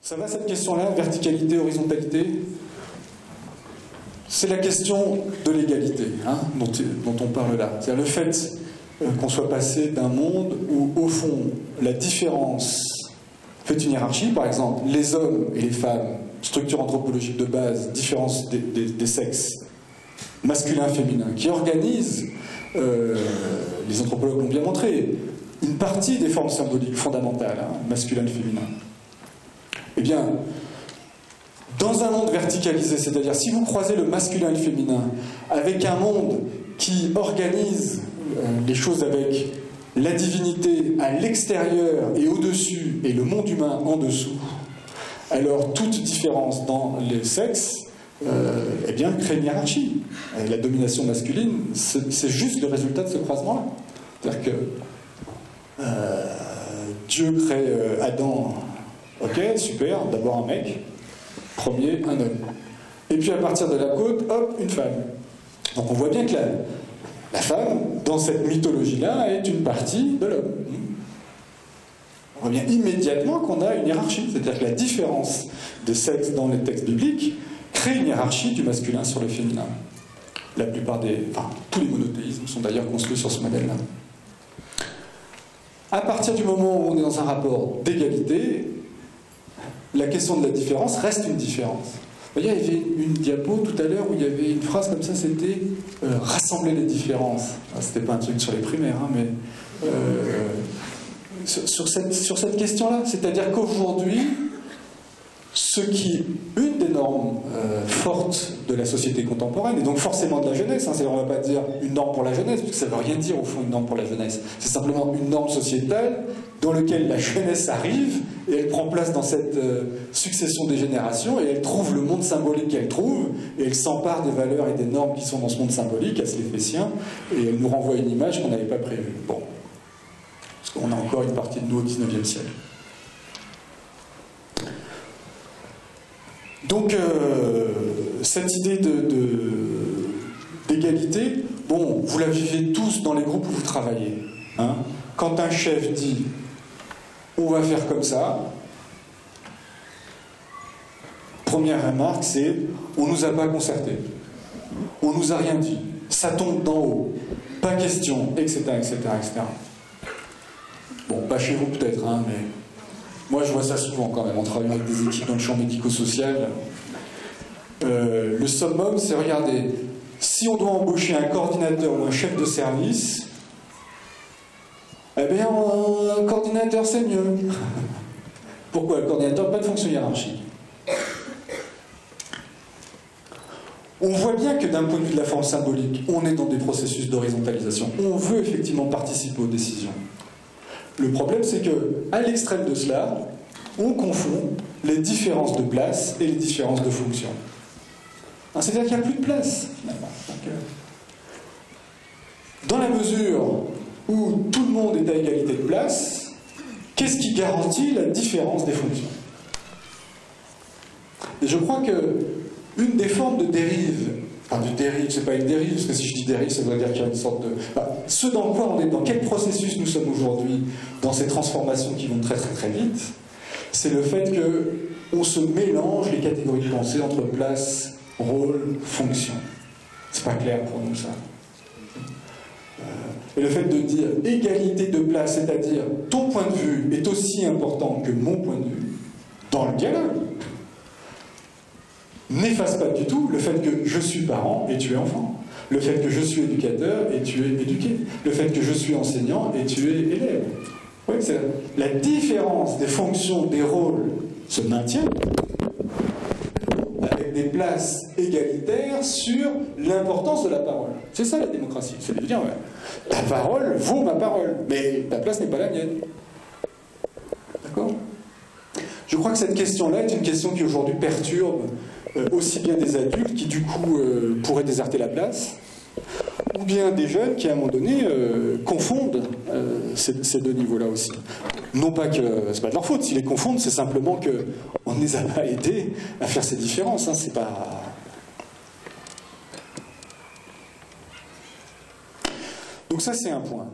Ça va cette question-là, verticalité, horizontalité? C'est la question de l'égalité dont on parle là. C'est-à-dire le fait qu'on soit passé d'un monde où, au fond, la différence fait une hiérarchie. Par exemple, les hommes et les femmes, structure anthropologique de base, différence des sexes, masculin, féminin, qui organisent, les anthropologues l'ont bien montré, une partie des formes symboliques fondamentales, masculin et féminin. Eh bien, dans un monde verticalisé, c'est-à-dire si vous croisez le masculin et le féminin avec un monde qui organise les choses avec la divinité à l'extérieur et au-dessus et le monde humain en dessous, alors toute différence dans les sexes eh bien, crée une hiérarchie. Et la domination masculine, c'est juste le résultat de ce croisement-là. C'est-à-dire que Dieu crée Adam, ok, super, d'abord un mec, premier, un homme. Et puis à partir de la côte, hop, une femme. Donc on voit bien que la femme, dans cette mythologie-là, est une partie de l'homme. On voit bien immédiatement qu'on a une hiérarchie. C'est-à-dire que la différence des sexes dans les textes bibliques crée une hiérarchie du masculin sur le féminin. La plupart tous les monothéismes sont d'ailleurs construits sur ce modèle-là. À partir du moment où on est dans un rapport d'égalité, la question de la différence reste une différence. Vous voyez, il y avait une diapo tout à l'heure où il y avait une phrase comme ça, c'était rassembler les différences. C'était pas un truc sur les primaires, mais sur cette question-là. C'est-à-dire qu'aujourd'hui, une des normes fortes de la société contemporaine, et donc forcément de la jeunesse, on ne va pas dire une norme pour la jeunesse, parce que ça ne veut rien dire au fond une norme pour la jeunesse. C'est simplement une norme sociétale dans laquelle la jeunesse arrive et elle prend place dans cette succession des générations et elle trouve le monde symbolique qu'elle trouve et elle s'empare des valeurs et des normes qui sont dans ce monde symbolique, elle se les fait sien et elle nous renvoie une image qu'on n'avait pas prévue. Bon, parce qu'on a encore une partie de nous au XIXe siècle. Donc, cette idée d'égalité, bon, vous la vivez tous dans les groupes où vous travaillez. Quand un chef dit « on va faire comme ça », première remarque, c'est « on ne nous a pas concerté, on ne nous a rien dit, ça tombe d'en haut, pas question, etc. etc., etc. » Bon, pas chez vous peut-être, mais... moi, je vois ça souvent quand même, en travaillant avec des équipes dans le champ médico-social. Le summum, c'est, regardez, si on doit embaucher un coordinateur ou un chef de service, eh bien, un coordinateur, c'est mieux. Pourquoi? Le coordinateur n'a pas de fonction hiérarchique. On voit bien que d'un point de vue de la forme symbolique, on est dans des processus d'horizontalisation. On veut effectivement participer aux décisions. Le problème, c'est qu'à l'extrême de cela, on confond les différences de place et les différences de fonction. C'est-à-dire qu'il n'y a plus de place, finalement. Dans la mesure où tout le monde est à égalité de place, qu'est-ce qui garantit la différence des fonctions? Et je crois qu'une des formes de dérive, c'est pas une dérive, parce que si je dis dérive, ça veut dire qu'il y a une sorte de... ce dans quoi on est, dans quel processus nous sommes aujourd'hui, dans ces transformations qui vont très très très vite, c'est le fait qu'on se mélange les catégories de pensée entre place, rôle, fonction. C'est pas clair pour nous ça. Et le fait de dire égalité de place, c'est-à-dire ton point de vue est aussi important que mon point de vue, dans le dialogue, n'efface pas du tout le fait que je suis parent et tu es enfant, le fait que je suis éducateur et tu es éduqué, le fait que je suis enseignant et tu es élève. Oui, la différence des fonctions, des rôles se maintient avec des places égalitaires sur l'importance de la parole. C'est ça la démocratie, c'est de dire ouais, ta parole vaut ma parole, mais ta place n'est pas la mienne. D'accord? Je crois que cette question-là est une question qui aujourd'hui perturbe aussi bien des adultes qui du coup pourraient déserter la place, ou bien des jeunes qui à un moment donné confondent ces deux niveaux-là aussi. Non pas que c'est pas de leur faute, s'ils les confondent, c'est simplement qu'on ne les a pas aidés à faire ces différences. C'est pas... Donc ça c'est un point.